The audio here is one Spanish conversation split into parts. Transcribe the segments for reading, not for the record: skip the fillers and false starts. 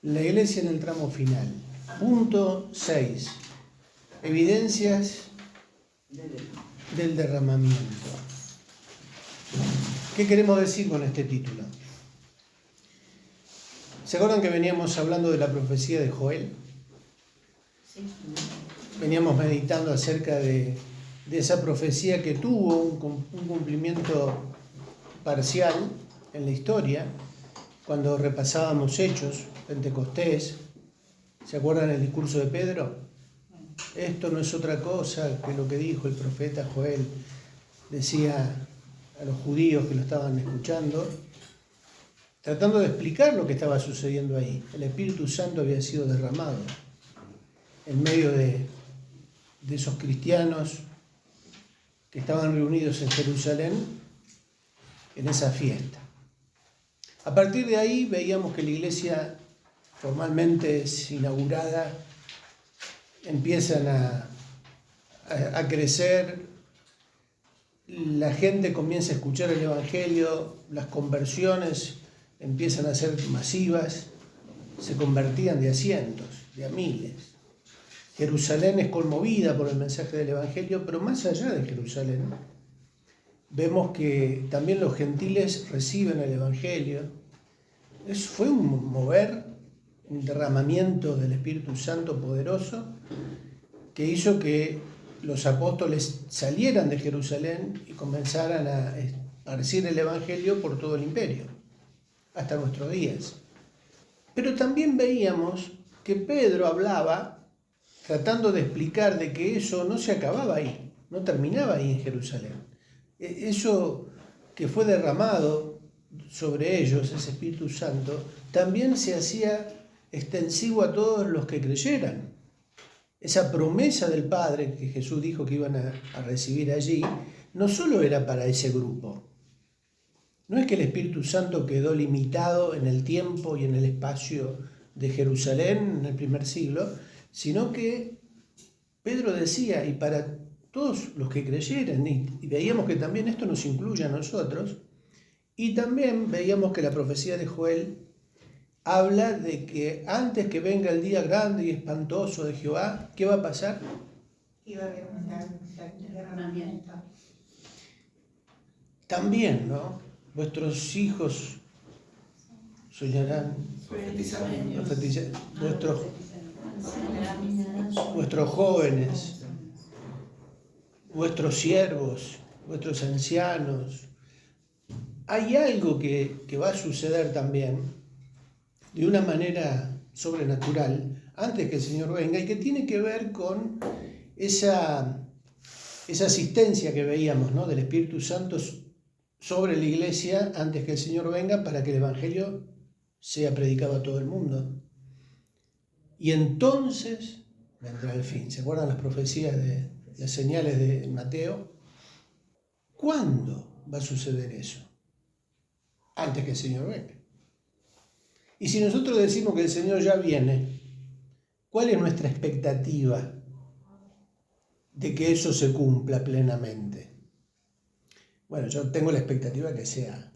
La Iglesia en el tramo final. Punto 6. Evidencias del derramamiento. ¿Qué queremos decir con este título? ¿Se acuerdan que veníamos hablando de la profecía de Joel? Sí. Veníamos meditando acerca de esa profecía que tuvo un cumplimiento parcial en la historia, cuando repasábamos Hechos, Pentecostés. ¿Se acuerdan el discurso de Pedro? Esto no es otra cosa que lo que dijo el profeta Joel. Decía a los judíos que lo estaban escuchando, tratando de explicar lo que estaba sucediendo ahí. El Espíritu Santo había sido derramado en medio de esos cristianos que estaban reunidos en Jerusalén en esa fiesta. A partir de ahí veíamos que la iglesia formalmente es inaugurada, empiezan a crecer, la gente comienza a escuchar el Evangelio, las conversiones empiezan a ser masivas, se convertían de a cientos, de a miles. Jerusalén es conmovida por el mensaje del Evangelio, pero más allá de Jerusalén, vemos que también los gentiles reciben el Evangelio. Fue un mover, un derramamiento del Espíritu Santo poderoso que hizo que los apóstoles salieran de Jerusalén y comenzaran a esparcir el Evangelio por todo el imperio, hasta nuestros días. Pero también veíamos que Pedro hablaba tratando de explicar de que eso no se acababa ahí, no terminaba ahí en Jerusalén. Eso que fue derramado sobre ellos, ese Espíritu Santo, también se hacía extensivo a todos los que creyeran. Esa promesa del Padre que Jesús dijo que iban a recibir allí, no solo era para ese grupo. No es que el Espíritu Santo quedó limitado en el tiempo y en el espacio de Jerusalén en el primer siglo, sino que Pedro decía, y para todos los que creyeran, y veíamos que también esto nos incluye a nosotros, y también veíamos que la profecía de Joel habla de que antes que venga el día grande y espantoso de Jehová, ¿qué va a pasar? Iba a haber un derramamiento. También, ¿no? Vuestros hijos soñarán, vuestros jóvenes, vuestros siervos, vuestros ancianos. Hay algo que va a suceder también de una manera sobrenatural antes que el Señor venga y que tiene que ver con esa asistencia que veíamos, ¿no?, del Espíritu Santo sobre la iglesia antes que el Señor venga para que el Evangelio sea predicado a todo el mundo. Y entonces vendrá el fin. ¿Se acuerdan las profecías de las señales de Mateo? ¿Cuándo va a suceder eso? Antes que el Señor venga. Y si nosotros decimos que el Señor ya viene, ¿cuál es nuestra expectativa de que eso se cumpla plenamente? Bueno, yo tengo la expectativa que sea,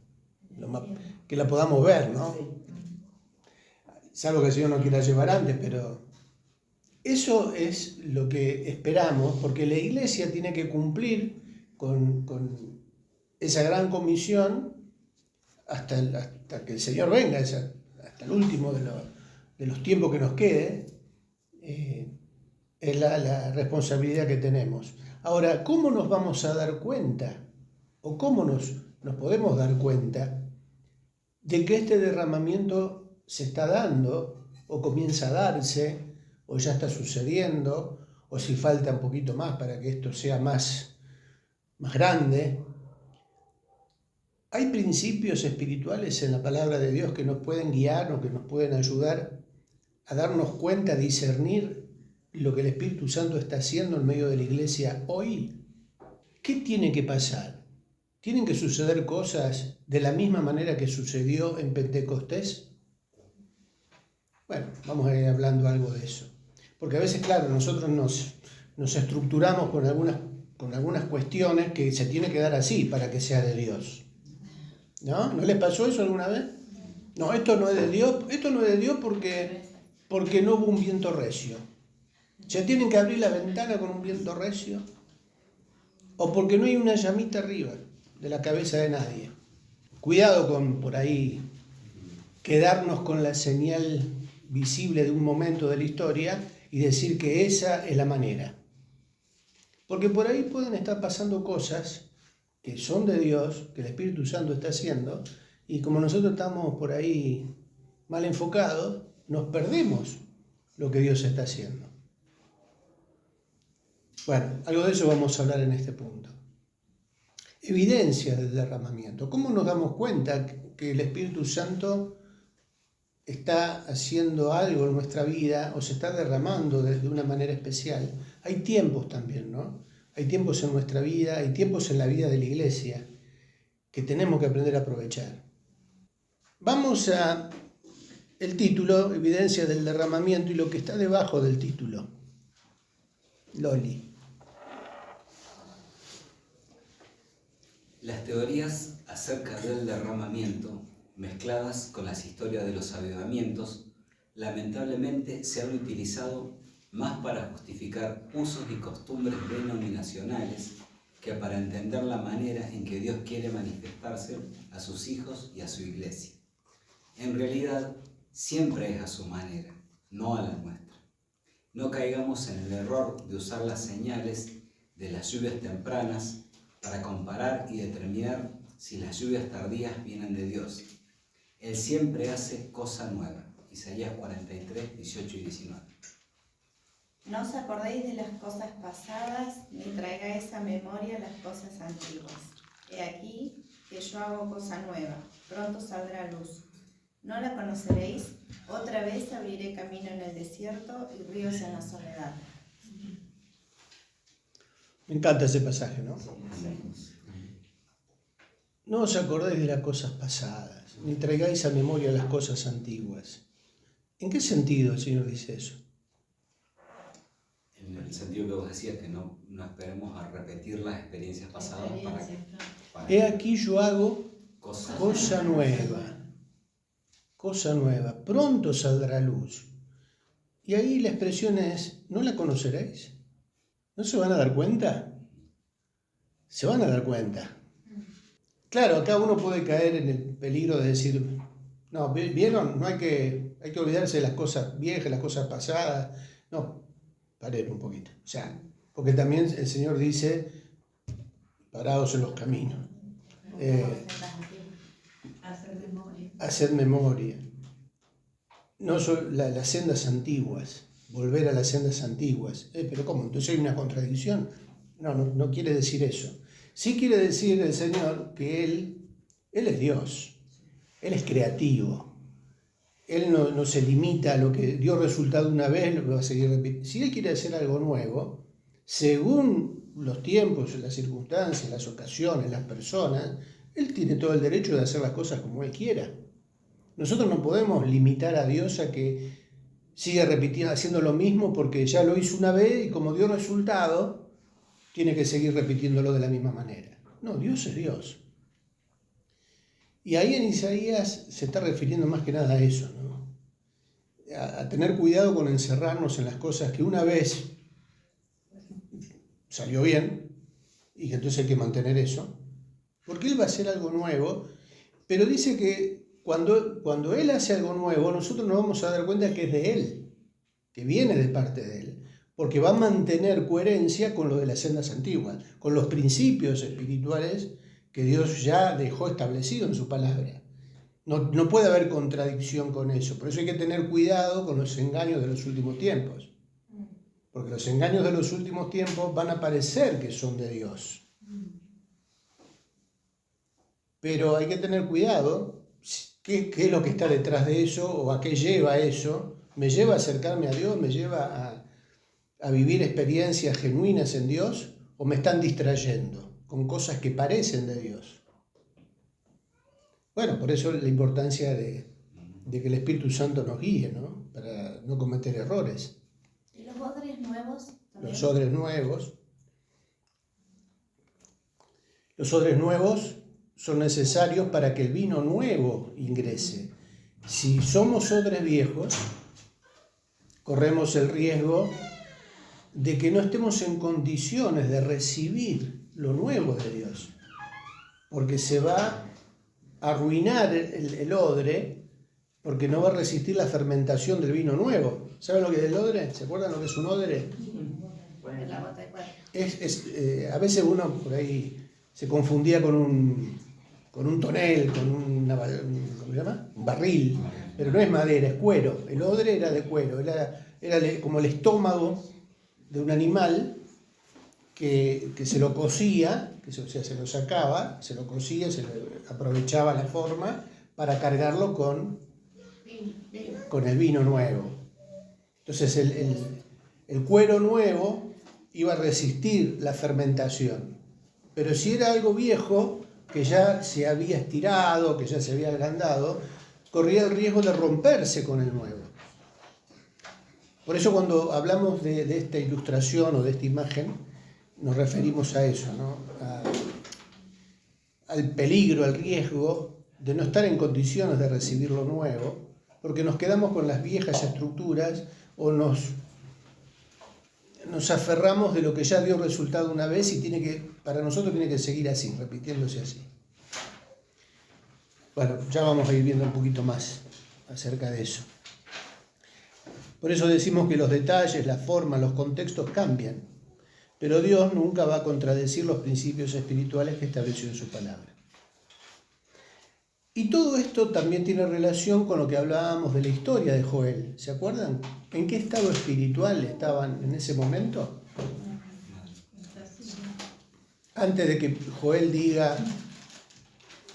que la podamos ver, ¿no? Salvo que el Señor no quiera llevar antes, pero eso es lo que esperamos, porque la iglesia tiene que cumplir con esa gran comisión hasta que el Señor venga, hasta el último de los tiempos que nos quede. Es la responsabilidad que tenemos. Ahora, ¿cómo nos vamos a dar cuenta? ¿O cómo nos podemos dar cuenta de que este derramamiento se está dando, o comienza a darse, o ya está sucediendo, o si falta un poquito más para que esto sea más grande? Hay principios espirituales en la palabra de Dios que nos pueden guiar o que nos pueden ayudar a darnos cuenta, a discernir lo que el Espíritu Santo está haciendo en medio de la iglesia hoy. ¿Qué tiene que pasar? ¿Tienen que suceder cosas de la misma manera que sucedió en Pentecostés? Bueno, vamos a ir hablando algo de eso. Porque a veces, claro, nosotros nos estructuramos con algunas cuestiones que se tiene que dar así para que sea de Dios. ¿No? ¿No les pasó eso alguna vez? No, esto no es de Dios porque no hubo un viento recio. Se tienen que abrir la ventana con un viento recio, o porque no hay una llamita arriba de la cabeza de nadie. Cuidado con por ahí quedarnos con la señal visible de un momento de la historia y decir que esa es la manera. Porque por ahí pueden estar pasando cosas que son de Dios, que el Espíritu Santo está haciendo, y como nosotros estamos por ahí mal enfocados, nos perdemos lo que Dios está haciendo. Bueno, algo de eso vamos a hablar en este punto. Evidencia del derramamiento. ¿Cómo nos damos cuenta que el Espíritu Santo está haciendo algo en nuestra vida o se está derramando de una manera especial? Hay tiempos también, ¿no? Hay tiempos en nuestra vida, hay tiempos en la vida de la iglesia que tenemos que aprender a aprovechar. Vamos a el título, evidencia del derramamiento, y lo que está debajo del título. Loli. Las teorías acerca del derramamiento, mezcladas con las historias de los avivamientos, lamentablemente se han utilizado más para justificar usos y costumbres denominacionales que para entender la manera en que Dios quiere manifestarse a sus hijos y a su iglesia. En realidad, siempre es a su manera, no a la nuestra. No caigamos en el error de usar las señales de las lluvias tempranas para comparar y determinar si las lluvias tardías vienen de Dios. Él siempre hace cosa nueva. Isaías 43, 18 y 19. No os acordéis de las cosas pasadas, ni traigáis a memoria las cosas antiguas. He aquí que yo hago cosa nueva, pronto saldrá a luz. ¿No la conoceréis? Otra vez abriré camino en el desierto y ríos en la soledad. Me encanta ese pasaje, ¿no? No os acordéis de las cosas pasadas, ni traigáis a memoria las cosas antiguas. ¿En qué sentido el Señor dice eso? En el sentido que vos decías, que no esperemos a repetir las experiencias pasadas para He aquí yo hago cosa nueva, pronto saldrá luz. Y ahí la expresión es, ¿no la conoceréis? ¿No se van a dar cuenta? Se van a dar cuenta. Claro, acá uno puede caer en el peligro de decir, no, ¿vieron? No hay que olvidarse de las cosas viejas, las cosas pasadas. No, paren un poquito. O sea, porque también el Señor dice, parados en los caminos. Hacer memoria. No son las sendas antiguas, volver a las sendas antiguas. Pero ¿cómo? Entonces hay una contradicción. No quiere decir eso. Sí quiere decir el Señor que Él es Dios, Él es creativo. Él no se limita a lo que dio resultado una vez, lo va a seguir repitiendo. Si Él quiere hacer algo nuevo, según los tiempos, las circunstancias, las ocasiones, las personas, Él tiene todo el derecho de hacer las cosas como Él quiera. Nosotros no podemos limitar a Dios a que siga repitiendo, haciendo lo mismo porque ya lo hizo una vez y como dio resultado, tiene que seguir repitiéndolo de la misma manera. No, Dios es Dios. Y ahí en Isaías se está refiriendo más que nada a eso, ¿no? A tener cuidado con encerrarnos en las cosas que una vez salió bien y que entonces hay que mantener eso, porque Él va a hacer algo nuevo, pero dice que cuando Él hace algo nuevo, nosotros nos vamos a dar cuenta que es de Él, que viene de parte de Él, porque va a mantener coherencia con lo de las sendas antiguas, con los principios espirituales que Dios ya dejó establecido en su palabra. No puede haber contradicción con eso, por eso hay que tener cuidado con los engaños de los últimos tiempos, porque los engaños de los últimos tiempos van a parecer que son de Dios. Pero hay que tener cuidado, ¿qué es lo que está detrás de eso o a qué lleva eso? ¿Me lleva a acercarme a Dios? ¿Me lleva a vivir experiencias genuinas en Dios? ¿O me están distrayendo con cosas que parecen de Dios? Bueno, por eso la importancia de que el Espíritu Santo nos guíe, ¿no? Para no cometer errores. ¿Y los odres nuevos también? Los odres nuevos son necesarios para que el vino nuevo ingrese. Si somos odres viejos, corremos el riesgo de que no estemos en condiciones de recibir lo nuevo de Dios, porque se va a arruinar el odre, porque no va a resistir la fermentación del vino nuevo. ¿Saben lo que es el odre? ¿Se acuerdan lo que es un odre? La bota de cuero. A veces uno por ahí se confundía con un tonel, ¿cómo se llama? Un barril, pero no es madera, es cuero. El odre era de cuero, era como el estómago de un animal que se lo cocía, se lo sacaba, se lo cocía, se le aprovechaba la forma para cargarlo con el vino nuevo. Entonces el cuero nuevo iba a resistir la fermentación, pero si era algo viejo, que ya se había estirado, que ya se había agrandado, corría el riesgo de romperse con el nuevo. Por eso cuando hablamos de esta ilustración o de esta imagen, nos referimos a eso, ¿no? Al peligro, al riesgo de no estar en condiciones de recibir lo nuevo, porque nos quedamos con las viejas estructuras o nos aferramos de lo que ya dio resultado una vez y para nosotros tiene que seguir así, repitiéndose así. Bueno, ya vamos a ir viendo un poquito más acerca de eso. Por eso decimos que los detalles, la forma, los contextos cambian, pero Dios nunca va a contradecir los principios espirituales que estableció en su palabra. Y todo esto también tiene relación con lo que hablábamos de la historia de Joel. ¿Se acuerdan? ¿En qué estado espiritual estaban en ese momento? Antes de que Joel diga,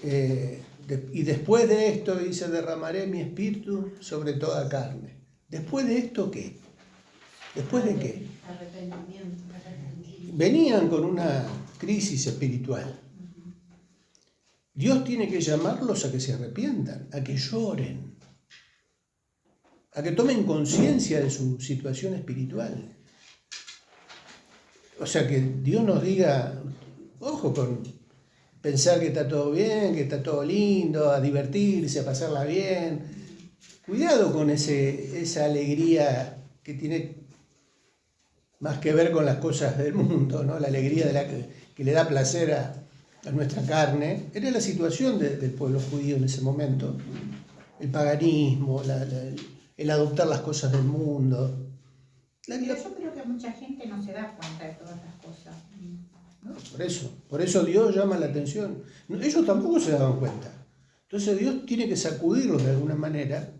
y después de esto, dice, derramaré mi espíritu sobre toda carne. ¿Después de esto qué? ¿Después de qué? Arrepentimiento. Venían con una crisis espiritual. Dios tiene que llamarlos a que se arrepientan, a que lloren, a que tomen conciencia de su situación espiritual. O sea, que Dios nos diga, ojo con pensar que está todo bien, que está todo lindo, a divertirse, a pasarla bien. Cuidado con esa alegría que tiene más que ver con las cosas del mundo, ¿no? La alegría que le da placer a nuestra carne. Era la situación del pueblo judío en ese momento. El paganismo, el adoptar las cosas del mundo. Pero yo creo que mucha gente no se da cuenta de todas las cosas, ¿no? Por eso Dios llama la atención. Ellos tampoco se daban cuenta. Entonces Dios tiene que sacudirlos de alguna manera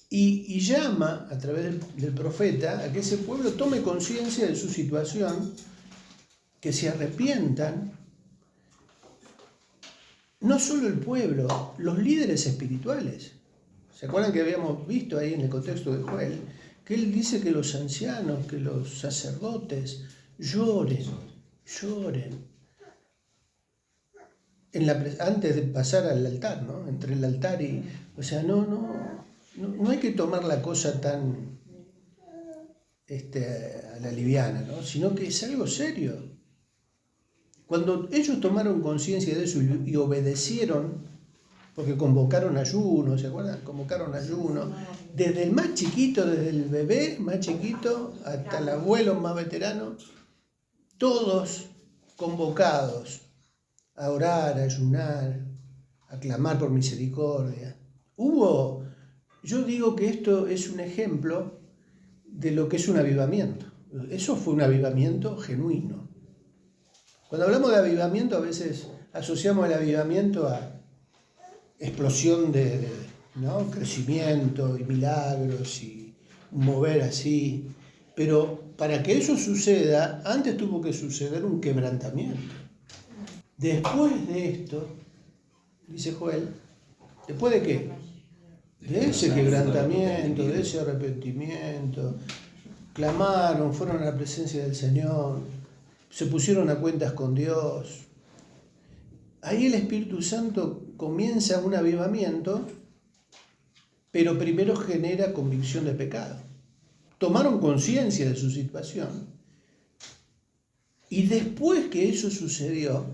y llama a través del profeta a que ese pueblo tome conciencia de su situación, que se arrepientan. No solo el pueblo, los líderes espirituales. ¿Se acuerdan que habíamos visto ahí en el contexto de Joel? Que él dice que los ancianos, que los sacerdotes lloren. Antes de pasar al altar, ¿no? Entre el altar y... O sea, no hay que tomar la cosa tan a la liviana, ¿no? Sino que es algo serio. Cuando ellos tomaron conciencia de eso y obedecieron, porque convocaron ayuno, ¿se acuerdan? Convocaron ayuno, desde el más chiquito, desde el bebé más chiquito hasta el abuelo más veterano, todos convocados a orar, a ayunar, a clamar por misericordia. Yo digo que esto es un ejemplo de lo que es un avivamiento. Eso fue un avivamiento genuino. Cuando hablamos de avivamiento, a veces asociamos el avivamiento a explosión ¿no? Crecimiento y milagros y un mover así. Pero para que eso suceda, antes tuvo que suceder un quebrantamiento. Después de esto, dice Joel, ¿después de qué? De ese quebrantamiento, de ese arrepentimiento, clamaron, fueron a la presencia del Señor, se pusieron a cuentas con Dios. Ahí el Espíritu Santo comienza un avivamiento, pero primero genera convicción de pecado. Tomaron conciencia de su situación y después que eso sucedió,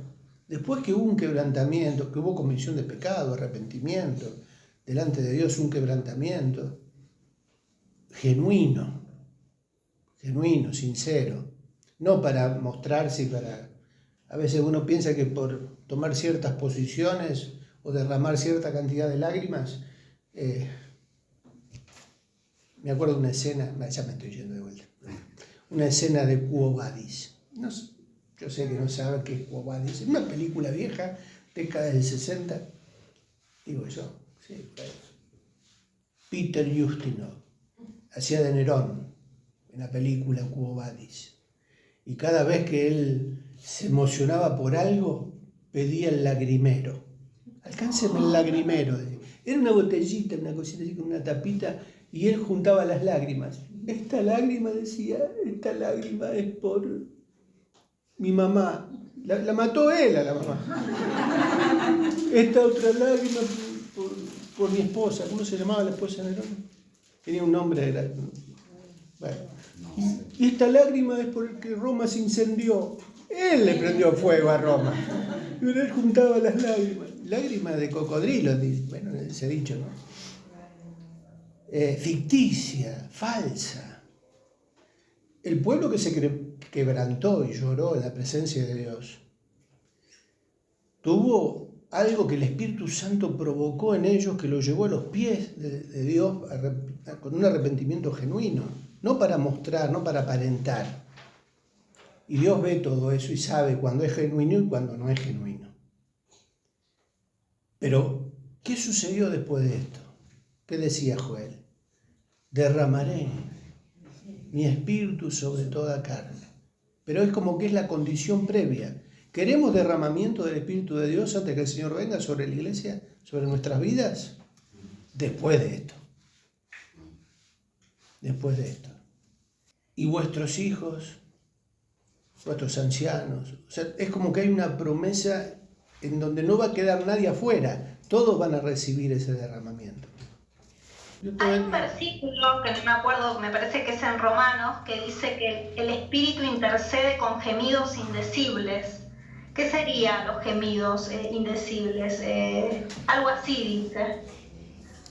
después que hubo un quebrantamiento, que hubo convicción de pecado, arrepentimiento, delante de Dios un quebrantamiento genuino, sincero, no para mostrarse y para... A veces uno piensa que por tomar ciertas posiciones o derramar cierta cantidad de lágrimas, me acuerdo de una escena, ya me estoy yendo de vuelta, una escena de Quo Vadis. No sé, yo sé que no saben qué es Quo Vadis, es una película vieja, década del 60, digo yo, sí, Peter Ustinov hacía de Nerón en la película Quo Vadis, y cada vez que él se emocionaba por algo, pedía el lagrimero. Alcánceme el lagrimero. Era una botellita, una cosita así con una tapita, y él juntaba las lágrimas. Esta lágrima, decía, esta lágrima es por mi mamá. La mató él a la mamá. Esta otra lágrima por mi esposa. ¿Cómo se llamaba la esposa de Nerón? Tenía un nombre. Bueno. Y esta lágrima es porque Roma se incendió. Él le prendió fuego a Roma. Y él juntaba las lágrimas. Lágrimas de cocodrilo, bueno, ese dicho, ¿no? Ficticia, falsa. El pueblo que se quebrantó y lloró en la presencia de Dios tuvo algo que el Espíritu Santo provocó en ellos, que lo llevó a los pies de Dios con un arrepentimiento genuino, no para mostrar, no para aparentar. Y Dios ve todo eso y sabe cuándo es genuino y cuándo no es genuino. Pero, ¿qué sucedió después de esto? ¿Qué decía Joel? Derramaré mi espíritu sobre toda carne. Pero es como que es la condición previa. ¿Queremos derramamiento del Espíritu de Dios antes que el Señor venga sobre la iglesia, sobre nuestras vidas? Después de esto. Después de esto. Y vuestros hijos, vuestros ancianos. O sea, es como que hay una promesa en donde no va a quedar nadie afuera. Todos van a recibir ese derramamiento. Hay un versículo que no me acuerdo, me parece que es en Romanos, que dice que el Espíritu intercede con gemidos indecibles. ¿Qué serían los gemidos indecibles? Algo así dice.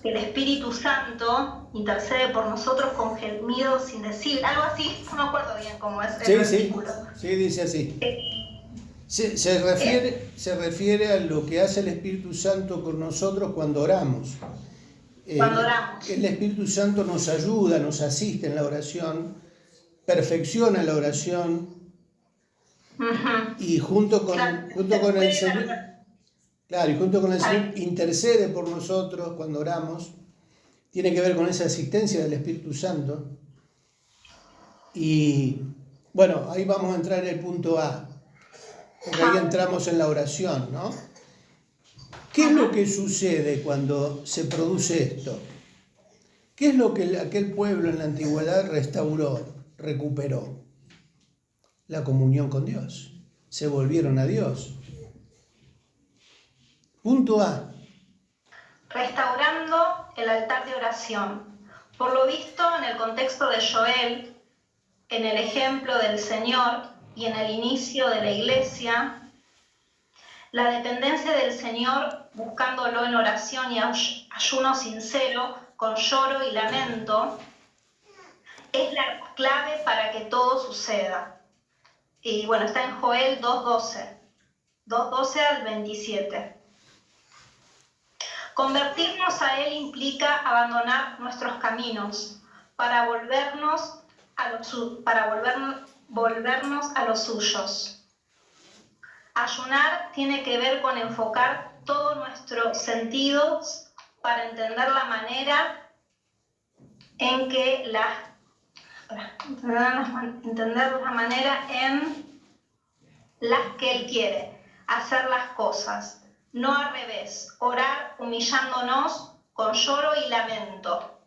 Que el Espíritu Santo intercede por nosotros con gemidos indecibles. Algo así, no me acuerdo bien cómo es el versículo. Sí, dice así. Se refiere a lo que hace el Espíritu Santo con nosotros cuando oramos. Cuando oramos. El Espíritu Santo nos ayuda, nos asiste en la oración, perfecciona la oración. Uh-huh. Y junto con el Señor, claro, y junto con el Señor intercede por nosotros cuando oramos. Tiene que ver con esa asistencia del Espíritu Santo. Y bueno, ahí vamos a entrar en el punto A, porque ahí entramos en la oración, ¿no? ¿Qué es lo que sucede cuando se produce esto? ¿Qué es lo que aquel pueblo en la antigüedad restauró, recuperó? La comunión con Dios. Se volvieron a Dios. Punto A. Restaurando el altar de oración. Por lo visto, en el contexto de Joel, en el ejemplo del Señor y en el inicio de la iglesia, la dependencia del Señor, buscándolo en oración y ayuno sincero, con lloro y lamento, es la clave para que todo suceda. Y bueno, está en Joel 2:12 al 27. Convertirnos a Él implica abandonar nuestros caminos para volvernos a los suyos. Ayunar tiene que ver con enfocar todos nuestros sentidos para entender la manera en que entender la manera en las que Él quiere hacer las cosas, no al revés, orar humillándonos con lloro y lamento.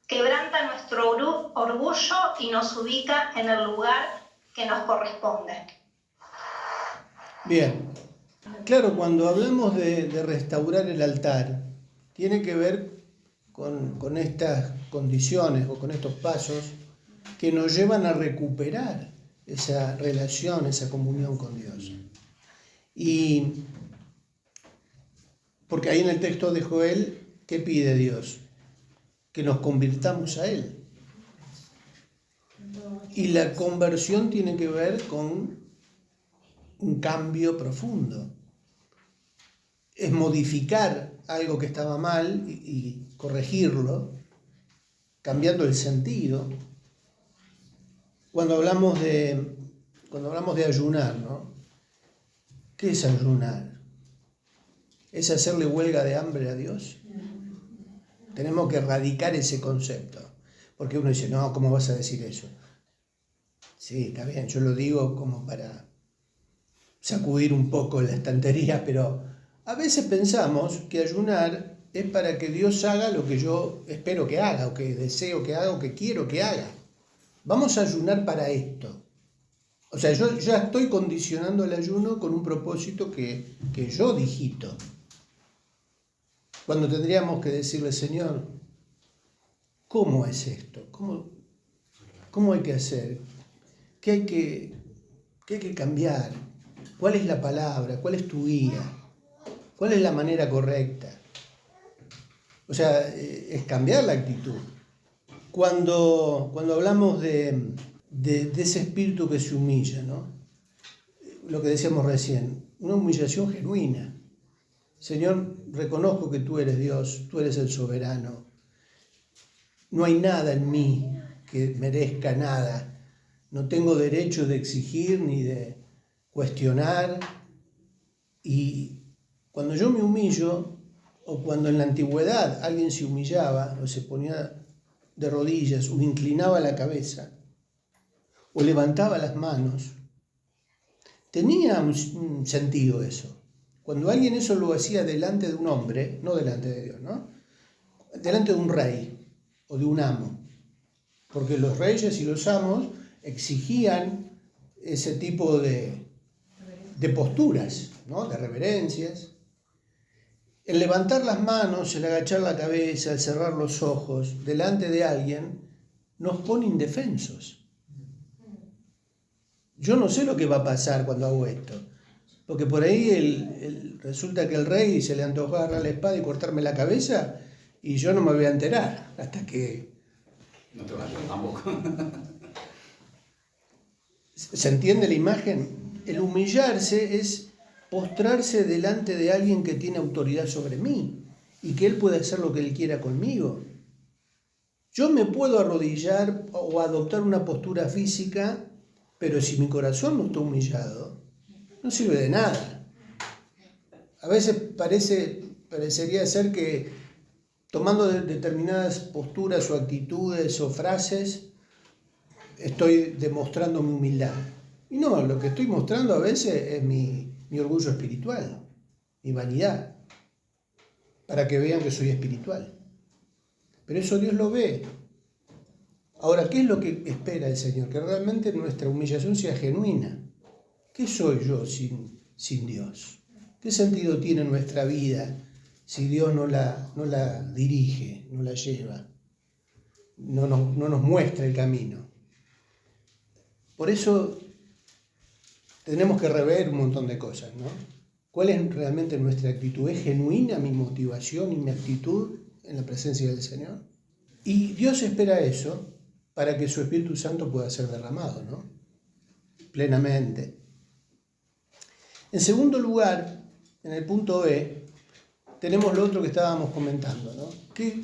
Quebranta nuestro orgullo y nos ubica en el lugar que nos corresponde. Bien, claro, cuando hablamos de restaurar el altar, tiene que ver con estas condiciones o con estos pasos que nos llevan a recuperar esa relación, esa comunión con Dios. Y porque ahí en el texto de Joel ¿qué pide Dios? Que nos convirtamos a Él. Y la conversión tiene que ver con un cambio profundo. Es modificar algo que estaba mal y corregirlo, cambiando el sentido. Cuando hablamos de ayunar, ¿no? ¿Qué es ayunar? ¿Es hacerle huelga de hambre a Dios? Tenemos que erradicar ese concepto. Porque uno dice, no, ¿cómo vas a decir eso? Sí, está bien, yo lo digo como para sacudir un poco la estantería, pero a veces pensamos que ayunar es para que Dios haga lo que yo espero que haga, o que deseo que haga, o que quiero que haga. Vamos a ayunar para esto. O sea, yo ya estoy condicionando el ayuno con un propósito que yo digito. Cuando tendríamos que decirle, Señor, ¿cómo es esto? ¿Cómo hay que hacer? ¿Qué hay que cambiar? ¿Cuál es la palabra? ¿Cuál es tu guía? ¿Cuál es la manera correcta? O sea, es cambiar la actitud. Cuando hablamos de ese espíritu que se humilla, ¿no? Lo que decíamos recién, una humillación genuina. Señor, reconozco que tú eres Dios, tú eres el soberano. No hay nada en mí que merezca nada. No tengo derecho de exigir ni de cuestionar. Y cuando yo me humillo, o cuando en la antigüedad alguien se humillaba, o se ponía de rodillas, o inclinaba la cabeza, o levantaba las manos, tenía un sentido eso. Cuando alguien eso lo hacía delante de un hombre, no delante de Dios, ¿no? Delante de un rey o de un amo. Porque los reyes y los amos exigían ese tipo de posturas, ¿no? De reverencias. El levantar las manos, el agachar la cabeza, el cerrar los ojos delante de alguien, nos pone indefensos. Yo no sé lo que va a pasar cuando hago esto. Porque por ahí resulta que el rey se le antojó agarrar la espada y cortarme la cabeza y yo no me voy a enterar hasta que... No te vayas tampoco. ¿Se entiende la imagen? El humillarse es postrarse delante de alguien que tiene autoridad sobre mí y que él puede hacer lo que él quiera conmigo. Yo me puedo arrodillar o adoptar una postura física, pero si mi corazón no está humillado, no sirve de nada. A veces parecería ser que tomando determinadas posturas o actitudes o frases, estoy demostrando mi humildad. Y no, lo que estoy mostrando a veces es mi orgullo espiritual, mi vanidad, para que vean que soy espiritual. Pero eso Dios lo ve. Ahora, ¿qué es lo que espera el Señor? Que realmente nuestra humillación sea genuina. ¿Qué soy yo sin Dios? ¿Qué sentido tiene nuestra vida si Dios no la dirige, no la lleva, no nos muestra el camino? Por eso tenemos que rever un montón de cosas, ¿no? ¿Cuál es realmente nuestra actitud? ¿Es genuina mi motivación y mi actitud en la presencia del Señor? Y Dios espera eso para que su Espíritu Santo pueda ser derramado, ¿no? Plenamente. En segundo lugar, en el punto E, tenemos lo otro que estábamos comentando, ¿no? ¿Qué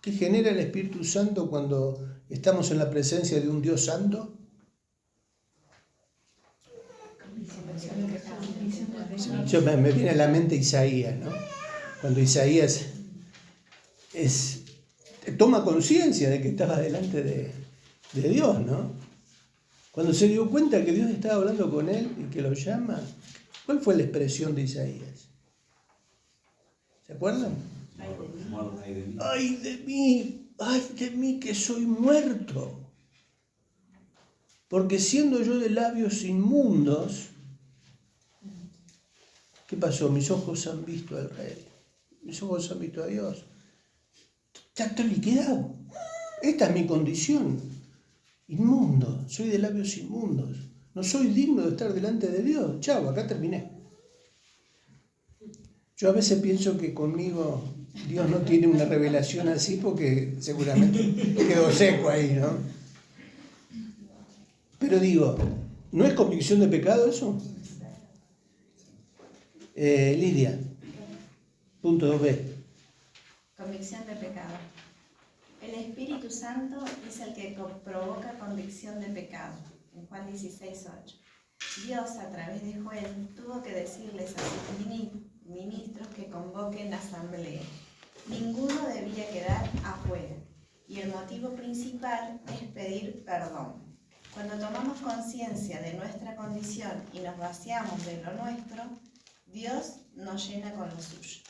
genera el Espíritu Santo cuando estamos en la presencia de un Dios santo? Me viene a la mente Isaías, ¿no? Cuando Isaías toma conciencia de que estaba delante de Dios, ¿no? Cuando se dio cuenta que Dios estaba hablando con él y que lo llama, ¿cuál fue la expresión de Isaías? ¿Se acuerdan? ¡Ay de mí que soy muerto! Porque siendo yo de labios inmundos, ¿qué pasó? Mis ojos han visto al Rey, mis ojos han visto a Dios. Ya estoy liquidado. Esta es mi condición. Inmundo, soy de labios inmundos. No soy digno de estar delante de Dios. Chao, acá terminé. Yo a veces pienso que conmigo Dios no tiene una revelación así porque seguramente quedó seco ahí, ¿no? Pero digo, ¿no es convicción de pecado eso? Lidia, punto 2b. Convicción de pecado. El Espíritu Santo es el que provoca convicción de pecado. En Juan 16:8. Dios, a través de Joel, tuvo que decirles a sus ministros que convoquen asamblea. Ninguno debía quedar afuera. Y el motivo principal es pedir perdón. Cuando tomamos conciencia de nuestra condición y nos vaciamos de lo nuestro, Dios nos llena con lo suyo.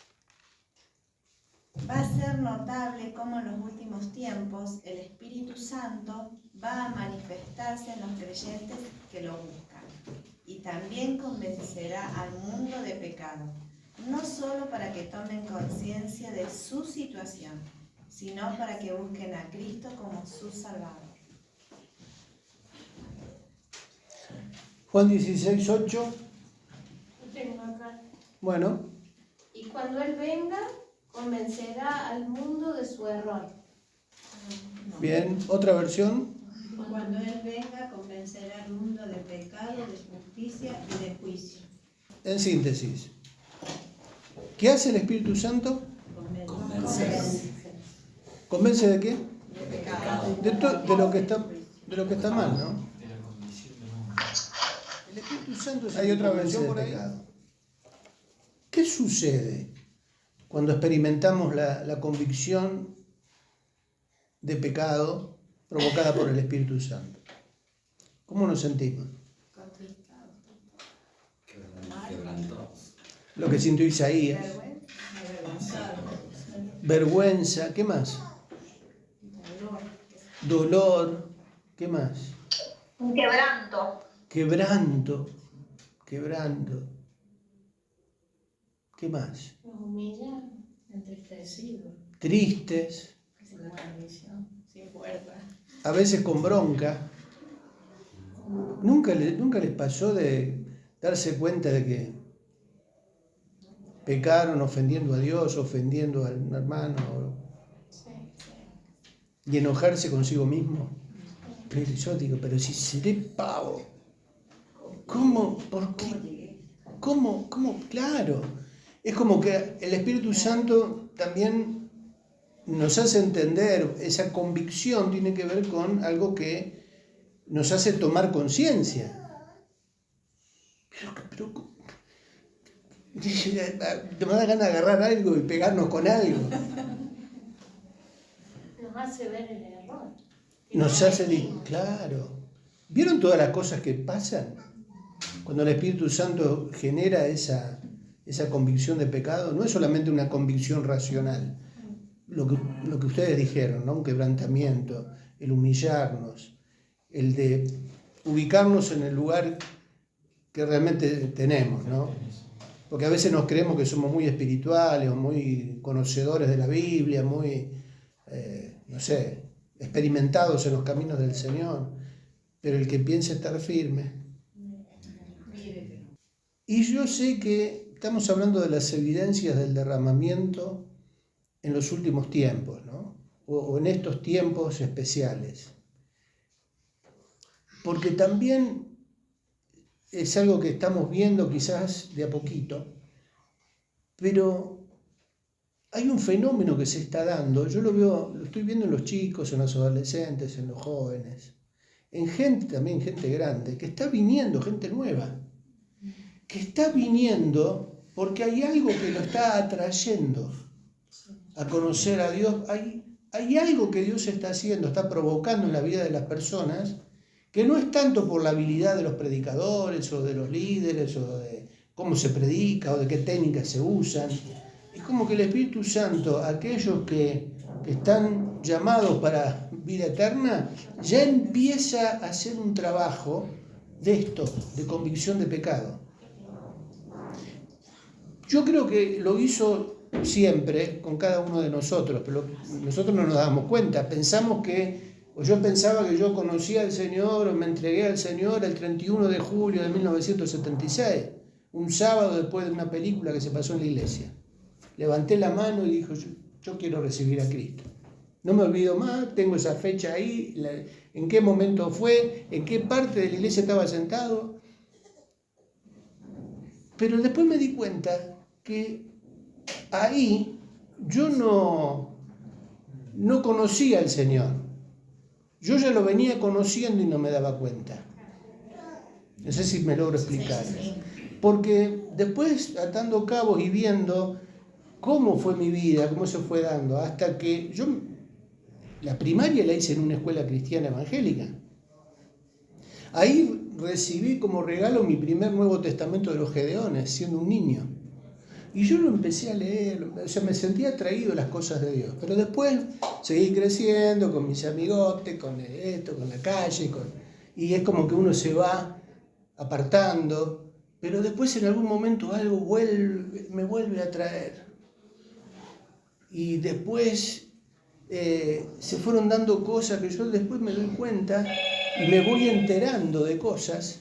Va a ser notable cómo en los últimos tiempos el Espíritu Santo va a manifestarse en los creyentes que lo buscan y también convencerá al mundo de pecado, no solo para que tomen conciencia de su situación, sino para que busquen a Cristo como su Salvador. Juan 16:8. Lo tengo acá. Bueno, Y cuando Él venga, convencerá al mundo de su error. bien. ¿Otra versión? Cuando Él venga, convencerá al mundo de pecado, de justicia y de juicio. En síntesis, ¿qué hace el Espíritu Santo? Convencer. ¿Convence de qué? De pecado. De lo que está mal, ¿no? El Espíritu Santo es. ¿Hay otra versión por ahí? ¿Qué sucede cuando experimentamos la convicción de pecado provocada por el Espíritu Santo? ¿Cómo nos sentimos? Contristado. Quebrantados. Lo que sintió Isaías. Vergüenza. ¿Qué más? Dolor. ¿Qué más? Un quebranto. Quebranto. ¿Qué más? Nos humilla. Entristecido, Tristes. sin maldición, sin fuerza. A veces con bronca. ¿Nunca les pasó de darse cuenta de que pecaron ofendiendo a Dios, ofendiendo a un hermano y enojarse consigo mismo? Pero yo digo, pero si seré pavo, ¿cómo? ¿Por qué? ¿Cómo? Claro, es como que el Espíritu Santo también nos hace entender, esa convicción tiene que ver con algo que nos hace tomar conciencia. Pero te me da ganas de agarrar algo y pegarnos con algo. Nos hace ver el error. Nos hace, claro. ¿Vieron todas las cosas que pasan? Cuando el Espíritu Santo genera esa convicción de pecado, no es solamente una convicción racional, lo que ustedes dijeron, ¿no? Un quebrantamiento, el humillarnos, el de ubicarnos en el lugar que realmente tenemos, ¿no? Porque a veces nos creemos que somos muy espirituales o muy conocedores de la Biblia, muy, experimentados en los caminos del Señor, pero el que piensa estar firme. Y yo sé que estamos hablando de las evidencias del derramamiento en los últimos tiempos, ¿no? O en estos tiempos especiales. Porque también es algo que estamos viendo quizás de a poquito, pero hay un fenómeno que se está dando, yo lo estoy viendo en los chicos, en los adolescentes, en los jóvenes, en gente también, gente grande, que está viniendo, gente nueva, que está viniendo porque hay algo que lo está atrayendo a conocer a Dios, hay algo que Dios está haciendo, está provocando en la vida de las personas, que no es tanto por la habilidad de los predicadores o de los líderes o de cómo se predica o de qué técnicas se usan. Es como que el Espíritu Santo, aquellos que están llamados para vida eterna, ya empieza a hacer un trabajo de esto, de convicción de pecado. Yo creo que lo hizo siempre con cada uno de nosotros, pero nosotros no nos damos cuenta. Yo pensaba que yo conocía al Señor o me entregué al Señor el 31 de julio de 1976, un sábado después de una película que se pasó en la iglesia. levanté la mano y dijo, yo quiero recibir a Cristo. No me olvido más, tengo esa fecha ahí, en qué momento fue, en qué parte de la iglesia estaba sentado. Pero después me di cuenta que ahí yo no conocía al Señor. Yo ya lo venía conociendo y no me daba cuenta. No sé si me logro explicar. Porque después, atando cabos y viendo cómo fue mi vida, cómo se fue dando, hasta que yo la primaria la hice en una escuela cristiana evangélica. Ahí recibí como regalo mi primer Nuevo Testamento de los Gedeones, siendo un niño. Y yo lo empecé a leer, o sea, me sentía atraído a las cosas de Dios. Pero después seguí creciendo con mis amigotes, con esto, con la calle, y es como que uno se va apartando, pero después en algún momento algo me vuelve a atraer. Y después se fueron dando cosas que yo después me doy cuenta y me voy enterando de cosas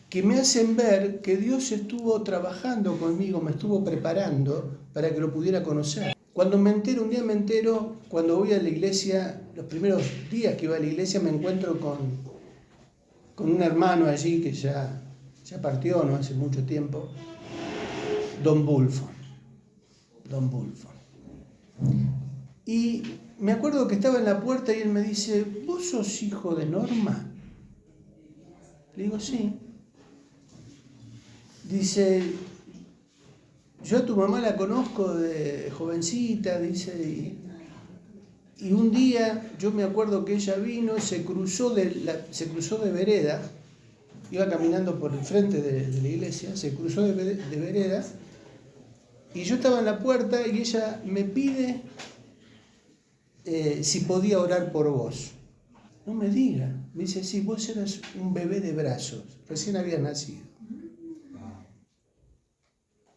que me hacen ver que Dios estuvo trabajando conmigo, me estuvo preparando para que lo pudiera conocer. Cuando un día me entero, cuando voy a la iglesia, los primeros días que iba a la iglesia me encuentro con un hermano allí que ya partió, no hace mucho tiempo, Don Bulfo. Y me acuerdo que estaba en la puerta y él me dice, ¿vos sos hijo de Norma? Le digo, sí. Dice, yo a tu mamá la conozco de jovencita, dice, y un día yo me acuerdo que ella vino, se cruzó de vereda, iba caminando por el frente de la iglesia, se cruzó de vereda, y yo estaba en la puerta y ella me pide si podía orar por vos. No me diga, me dice, sí, vos eras un bebé de brazos, recién habías nacido.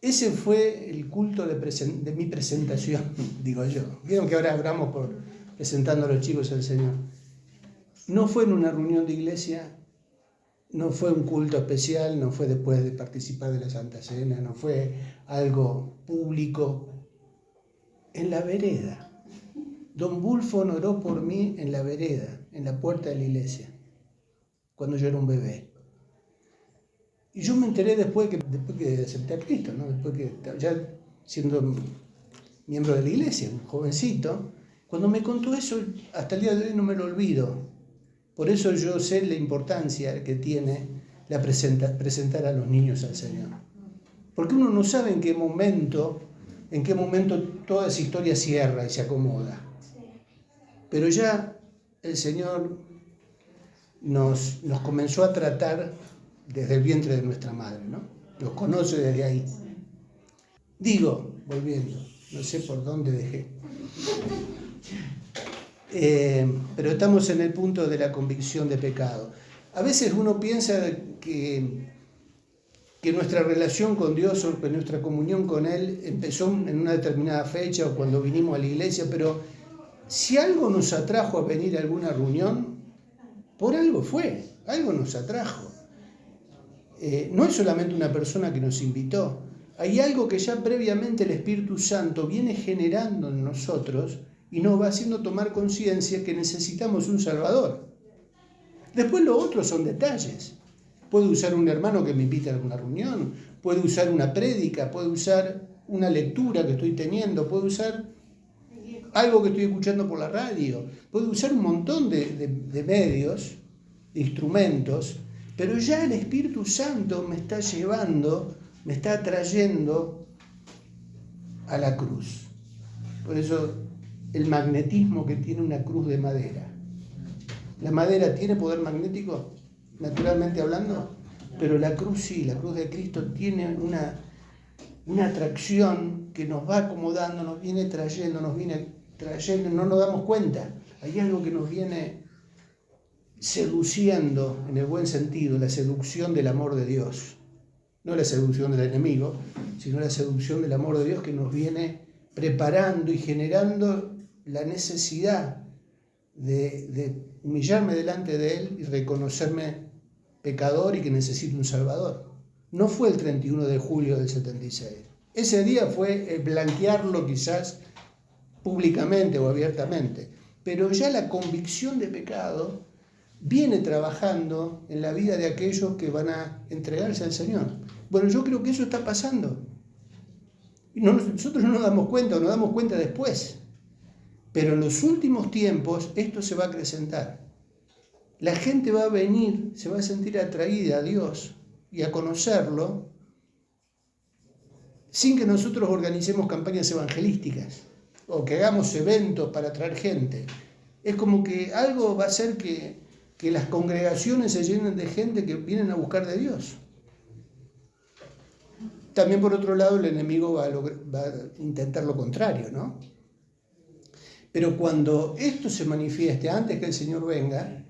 Ese fue el culto de mi presentación, digo yo. Vieron que ahora hablamos por presentando a los chicos al Señor. No fue en una reunión de iglesia, no fue un culto especial, no fue después de participar de la Santa Cena, no fue algo público. En la vereda. Don Bulfo oró por mí en la vereda, en la puerta de la iglesia, cuando yo era un bebé. Y yo me enteré después que acepté a Cristo, ¿no? Después que ya siendo miembro de la iglesia, un jovencito, cuando me contó eso, hasta el día de hoy no me lo olvido. Por eso yo sé la importancia que tiene presentar a los niños al Señor. Porque uno no sabe en qué momento toda esa historia cierra y se acomoda. Pero ya el Señor nos comenzó a tratar desde el vientre de nuestra madre, ¿no? Nos conoce desde ahí. Digo, volviendo, no sé por dónde dejé. Pero estamos en el punto de la convicción de pecado. A veces uno piensa que nuestra relación con Dios o que nuestra comunión con Él empezó en una determinada fecha o cuando vinimos a la iglesia, pero si algo nos atrajo a venir a alguna reunión, por algo fue, algo nos atrajo. No es solamente una persona que nos invitó, hay algo que ya previamente el Espíritu Santo viene generando en nosotros y nos va haciendo tomar conciencia que necesitamos un Salvador. Después lo otro son detalles. Puede usar un hermano que me invite a alguna reunión, puede usar una prédica, puede usar una lectura que estoy teniendo, puede usar algo que estoy escuchando por la radio, puede usar un montón de medios, de instrumentos, pero ya el Espíritu Santo me está llevando, me está atrayendo a la cruz. Por eso el magnetismo que tiene una cruz de madera. ¿La madera tiene poder magnético, naturalmente hablando? Pero la cruz sí, la cruz de Cristo tiene una atracción que nos va acomodando, nos viene trayendo, no nos damos cuenta. Hay algo que nos viene seduciendo, en el buen sentido, la seducción del amor de Dios. No la seducción del enemigo, sino la seducción del amor de Dios que nos viene preparando y generando la necesidad de humillarme delante de Él y reconocerme pecador y que necesito un Salvador. No fue el 31 de julio del 76, Ese día fue blanquearlo quizás públicamente o abiertamente, pero ya la convicción de pecado viene trabajando en la vida de aquellos que van a entregarse al Señor. Bueno, yo creo que eso está pasando. Y nosotros no nos damos cuenta, o nos damos cuenta después. Pero en los últimos tiempos esto se va a acrecentar. La gente va a venir, se va a sentir atraída a Dios y a conocerlo sin que nosotros organicemos campañas evangelísticas o que hagamos eventos para atraer gente. Es como que algo va a hacer que las congregaciones se llenen de gente que vienen a buscar de Dios. También por otro lado el enemigo va a intentar lo contrario, ¿no? Pero cuando esto se manifieste antes que el Señor venga,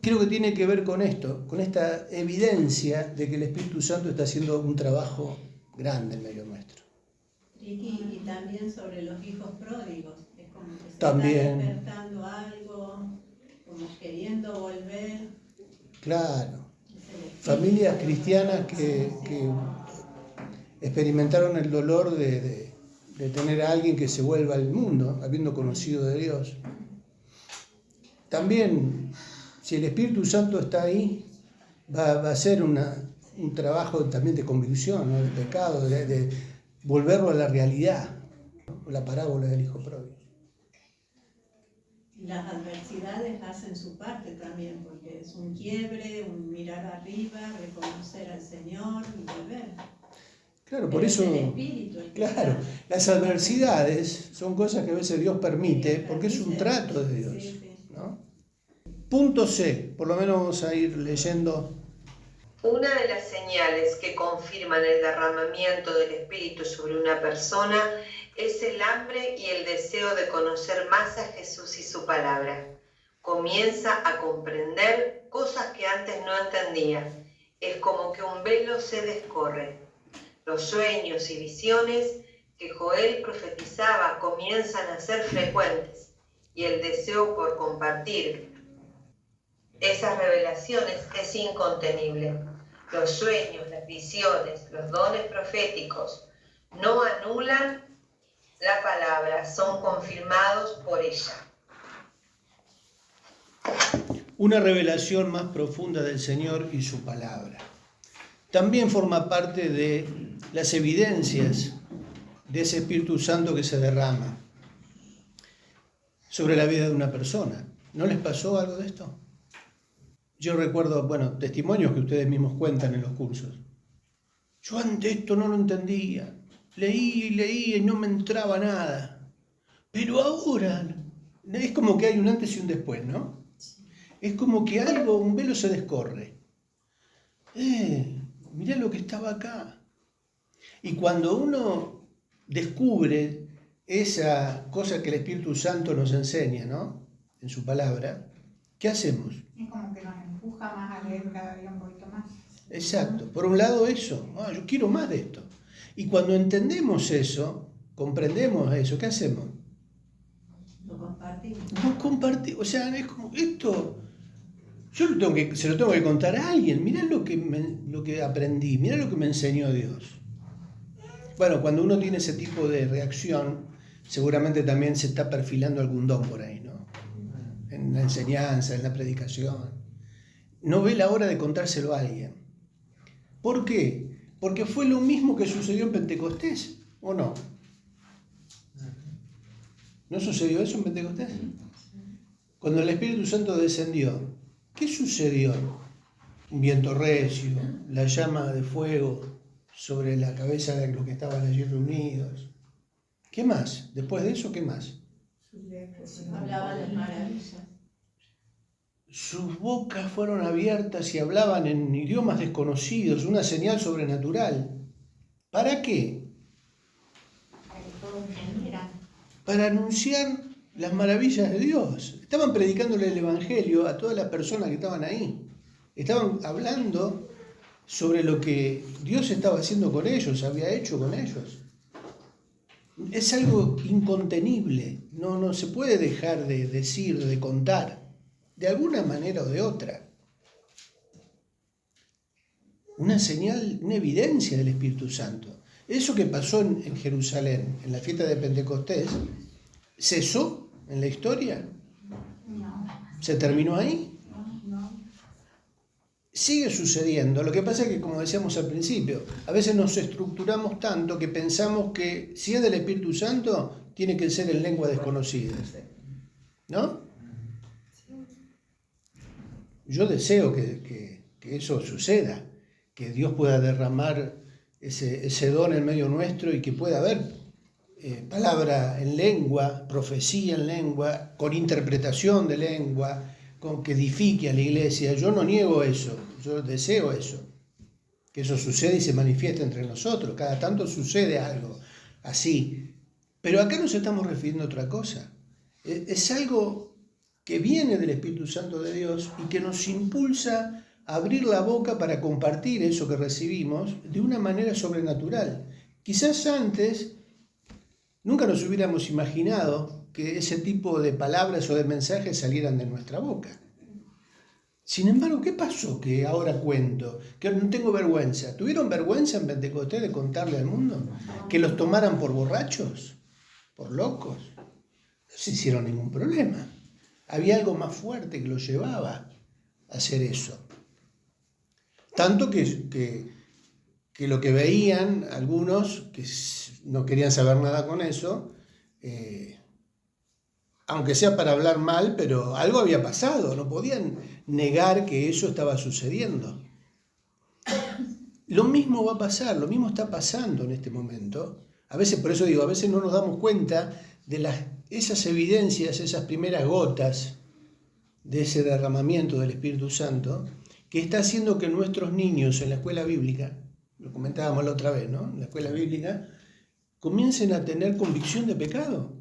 creo que tiene que ver con esto, con esta evidencia de que el Espíritu Santo está haciendo un trabajo grande en medio nuestro. Y también sobre los hijos pródigos, es como que se También. está despertando algo, como queriendo volver. Claro. Familias cristianas que experimentaron el dolor de tener a alguien que se vuelva al mundo, habiendo conocido de Dios. También, si el Espíritu Santo está ahí, va a ser un trabajo también de convicción, ¿no? De pecado, de volverlo a la realidad, la parábola del hijo pródigo. Las adversidades hacen su parte también, porque es un quiebre, un mirar arriba, reconocer al Señor y volver. Claro, por Pero eso, es el espíritu el que claro, está. las adversidades son cosas que a veces Dios permite, porque es un trato de Dios, Sí, sí. ¿no? Punto C, por lo menos vamos a ir leyendo. Una de las señales que confirman el derramamiento del Espíritu sobre una persona es el hambre y el deseo de conocer más a Jesús y su palabra. Comienza a comprender cosas que antes no entendía. Es como que un velo se descorre. Los sueños y visiones que Joel profetizaba comienzan a ser frecuentes y el deseo por compartir esas revelaciones es incontenible. Los sueños, las visiones, los dones proféticos no anulan la palabra, son confirmados por ella. Una revelación más profunda del Señor y su palabra. También forma parte de las evidencias de ese Espíritu Santo que se derrama sobre la vida de una persona. ¿No les pasó algo de esto? Yo recuerdo, testimonios que ustedes mismos cuentan en los cursos. Yo antes esto no lo entendía. Leía y no me entraba nada. Pero ahora es como que hay un antes y un después, ¿no? Es como que un velo se descorre. Mirá lo que estaba acá. Y cuando uno descubre esa cosa que el Espíritu Santo nos enseña, ¿no? En su palabra, ¿qué hacemos? Es como que nos empuja más a leer cada día un poquito más. Exacto. Por un lado eso, yo quiero más de esto. Y cuando entendemos eso, comprendemos eso, ¿qué hacemos? Lo compartimos. No compartimos, o sea, es como esto, se lo tengo que contar a alguien. Mirá lo que aprendí, mirá lo que me enseñó Dios. Bueno, cuando uno tiene ese tipo de reacción, seguramente también se está perfilando algún don por ahí, ¿no? En la enseñanza, en la predicación. No ve la hora de contárselo a alguien. ¿Por qué? Porque fue lo mismo que sucedió en Pentecostés, ¿o no? ¿No sucedió eso en Pentecostés? Cuando el Espíritu Santo descendió, ¿qué sucedió? Un viento recio, la llama de fuego sobre la cabeza de los que estaban allí reunidos. ¿Qué más? Después de eso, ¿qué más? Hablaba de maravillas. Sus bocas fueron abiertas y hablaban en idiomas desconocidos, una señal sobrenatural. ¿Para qué? Para que todos entendieran. Para anunciar las maravillas de Dios. Estaban predicándole el Evangelio a todas las personas que estaban ahí. Estaban hablando sobre lo que Dios estaba haciendo con ellos, había hecho con ellos. Es algo incontenible, no se puede dejar de decir, de contar, de alguna manera o de otra. una señal, una evidencia del Espíritu Santo. Eso que pasó en Jerusalén, en la fiesta de Pentecostés, ¿cesó en la historia? ¿Se terminó ahí? Sigue sucediendo. Lo que pasa es que, como decíamos al principio, a veces nos estructuramos tanto que pensamos que si es del Espíritu Santo, tiene que ser en lengua desconocida. ¿No? Yo deseo que eso suceda, que Dios pueda derramar ese don en medio nuestro y que pueda haber palabra en lengua, profecía en lengua, con interpretación de lengua, con que edifique a la iglesia. Yo no niego eso, yo deseo eso, que eso suceda y se manifieste entre nosotros. Cada tanto sucede algo así. Pero acá nos estamos refiriendo a otra cosa. Es algo que viene del Espíritu Santo de Dios y que nos impulsa a abrir la boca para compartir eso que recibimos de una manera sobrenatural. Quizás antes nunca nos hubiéramos imaginado que ese tipo de palabras o de mensajes salieran de nuestra boca. Sin embargo, ¿qué pasó que ahora cuento? Que no tengo vergüenza. ¿Tuvieron vergüenza en Pentecostés de contarle al mundo? ¿Que los tomaran por borrachos? ¿Por locos? No se hicieron ningún problema. Había algo más fuerte que los llevaba a hacer eso. Tanto que lo que veían algunos, que no querían saber nada con eso, aunque sea para hablar mal, pero algo había pasado, no podían negar que eso estaba sucediendo. Lo mismo va a pasar, lo mismo está pasando en este momento. A veces, por eso digo, a veces no nos damos cuenta de esas evidencias, esas primeras gotas de ese derramamiento del Espíritu Santo, que está haciendo que nuestros niños en la escuela bíblica, lo comentábamos la otra vez, ¿no? En la escuela bíblica, comiencen a tener convicción de pecado.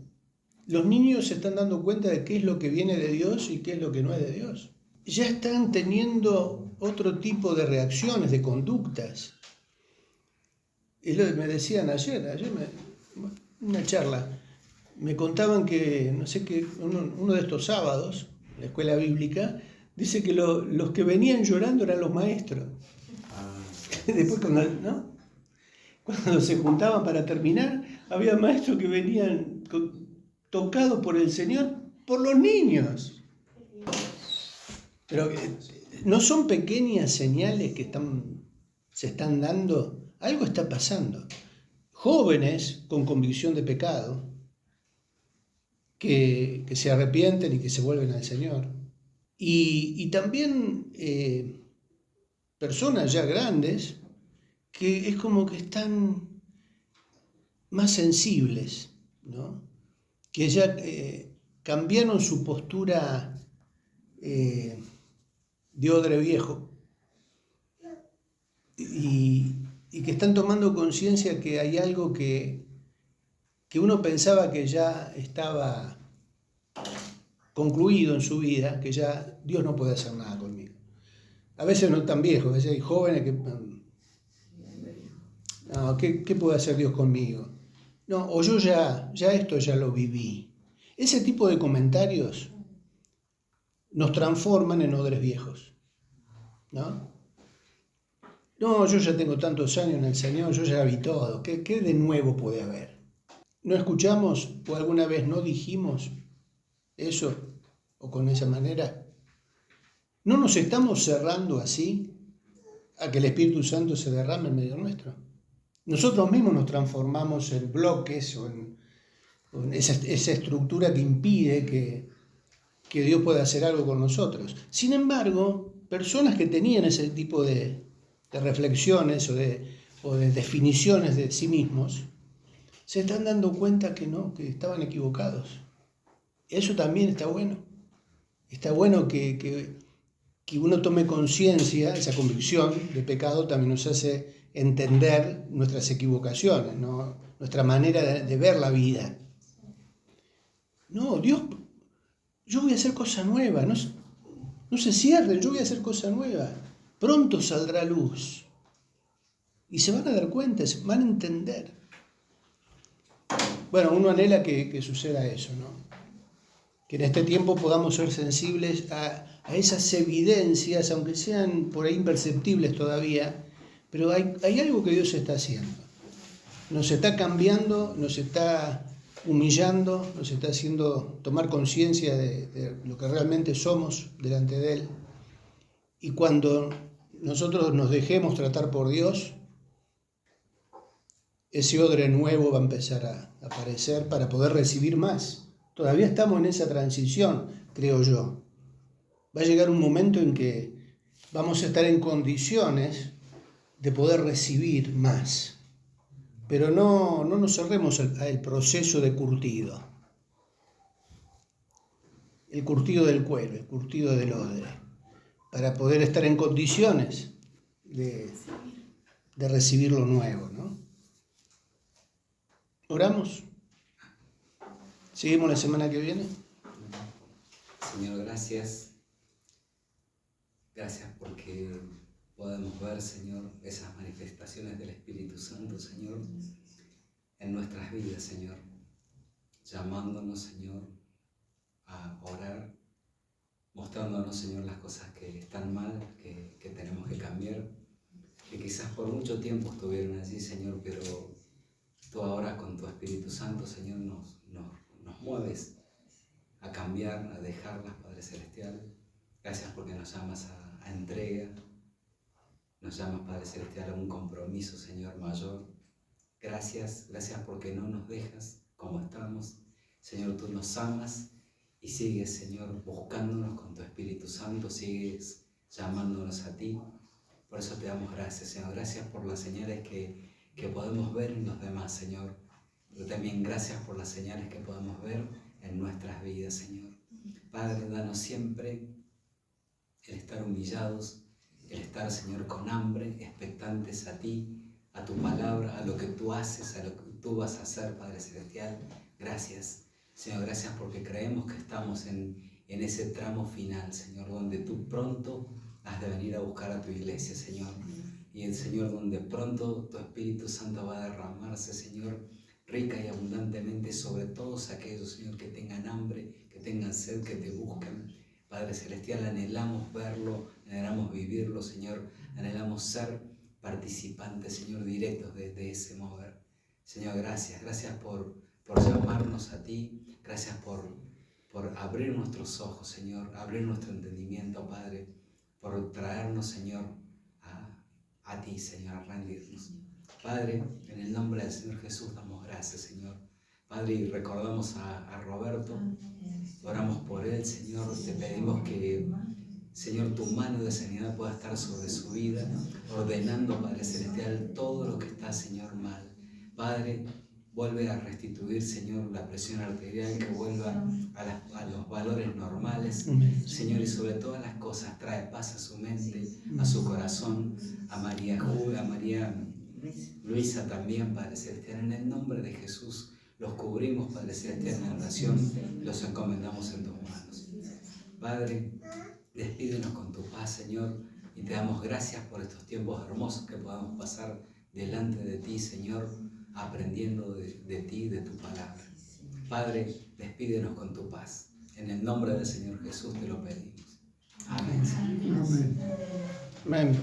Los niños se están dando cuenta de qué es lo que viene de Dios y qué es lo que no es de Dios. Ya están teniendo otro tipo de reacciones, de conductas. Es lo que me decían ayer una charla, me contaban que, no sé qué, uno de estos sábados, en la escuela bíblica, dice que los que venían llorando eran los maestros. Después cuando se juntaban para terminar, había maestros que venían tocados por el Señor, por los niños. Pero ¿no son pequeñas señales que se están dando? Algo está pasando. Jóvenes con convicción de pecado, que se arrepienten y que se vuelven al Señor. Y también personas ya grandes que es como que están más sensibles, ¿no? Que ya cambiaron su postura de odre viejo y que están tomando conciencia que hay algo que uno pensaba que ya estaba concluido en su vida, que ya Dios no puede hacer nada conmigo. A veces no tan viejos, a veces hay jóvenes que... No, ¿qué puede hacer Dios conmigo? No, o yo ya esto ya lo viví. Ese tipo de comentarios nos transforman en odres viejos, ¿no? No, yo ya tengo tantos años en el Señor, yo ya vi todo. ¿Qué de nuevo puede haber? ¿No escuchamos o alguna vez no dijimos eso o con esa manera? ¿No nos estamos cerrando así a que el Espíritu Santo se derrame en medio nuestro? Nosotros mismos nos transformamos en bloques o en esa estructura que impide que Dios pueda hacer algo con nosotros. Sin embargo, personas que tenían ese tipo de reflexiones o de definiciones de sí mismos, se están dando cuenta que no, que estaban equivocados. Eso también está bueno. Está bueno que uno tome conciencia, esa convicción de pecado también nos hace entender nuestras equivocaciones, ¿no? Nuestra manera de ver la vida. No, Dios, yo voy a hacer cosa nueva, no se cierren, yo voy a hacer cosa nueva. Pronto saldrá luz. Y se van a dar cuenta, se van a entender. Bueno, uno anhela que suceda eso, ¿no? Que en este tiempo podamos ser sensibles a esas evidencias, aunque sean por ahí imperceptibles todavía, Pero hay algo que Dios está haciendo. Nos está cambiando, nos está humillando, nos está haciendo tomar conciencia de lo que realmente somos delante de Él. Y cuando nosotros nos dejemos tratar por Dios, ese odre nuevo va a empezar a aparecer para poder recibir más. Todavía estamos en esa transición, creo yo. Va a llegar un momento en que vamos a estar en condiciones de poder recibir más. Pero no nos cerremos al proceso de curtido. El curtido del cuero, el curtido del odre, para poder estar en condiciones de recibir lo nuevo, ¿no? ¿Oramos? ¿Seguimos la semana que viene? Señor, gracias. Gracias porque podemos ver, Señor, esas manifestaciones del Espíritu Santo, Señor, en nuestras vidas, Señor, llamándonos, Señor, a orar, mostrándonos, Señor, las cosas que están mal, que tenemos que cambiar, que quizás por mucho tiempo estuvieron allí, Señor, pero tú ahora con tu Espíritu Santo, Señor, nos mueves a cambiar, a dejarlas, Padre Celestial. Gracias porque nos llamas a entrega, nos llamas, Padre Celestial, a un compromiso, Señor, mayor. Gracias porque no nos dejas como estamos. Señor, tú nos amas y sigues, Señor, buscándonos con tu Espíritu Santo, sigues llamándonos a ti. Por eso te damos gracias, Señor. Gracias por las señales que podemos ver en los demás, Señor. Pero también gracias por las señales que podemos ver en nuestras vidas, Señor. Padre, danos siempre el estar humillados, el estar, Señor, con hambre, expectantes a ti, a tu palabra, a lo que tú haces, a lo que tú vas a hacer, Padre Celestial. Gracias, Señor, gracias porque creemos que estamos en ese tramo final, Señor, donde tú pronto has de venir a buscar a tu iglesia, Señor. Y el Señor, donde pronto tu Espíritu Santo va a derramarse, Señor, rica y abundantemente sobre todos aquellos, Señor, que tengan hambre, que tengan sed, que te buscan. Padre Celestial, anhelamos verlo, anhelamos vivirlo, Señor, anhelamos ser participantes, Señor, directos de ese mover. Señor, gracias por llamarnos a ti, gracias por abrir nuestros ojos, Señor, abrir nuestro entendimiento, Padre, por traernos, Señor, a ti, Señor, a rendirnos. Padre, en el nombre del Señor Jesús damos gracias, Señor. Padre, y recordamos a Roberto, oramos por él, Señor, te pedimos que, Señor, tu mano de sanidad pueda estar sobre su vida, ordenando, Padre Celestial, todo lo que está, Señor, mal. Padre, vuelve a restituir, Señor, la presión arterial, que vuelva a los valores normales, Señor, y sobre todas las cosas trae paz a su mente, a su corazón, a María Julia, a María Luisa también, Padre Celestial, en el nombre de Jesús. Los cubrimos, Padre Celestial, en oración, los encomendamos en tus manos. Padre, despídenos con tu paz, Señor, y te damos gracias por estos tiempos hermosos que podamos pasar delante de ti, Señor, aprendiendo de ti, de tu palabra. Padre, despídenos con tu paz. En el nombre del Señor Jesús te lo pedimos. Amén. Amén.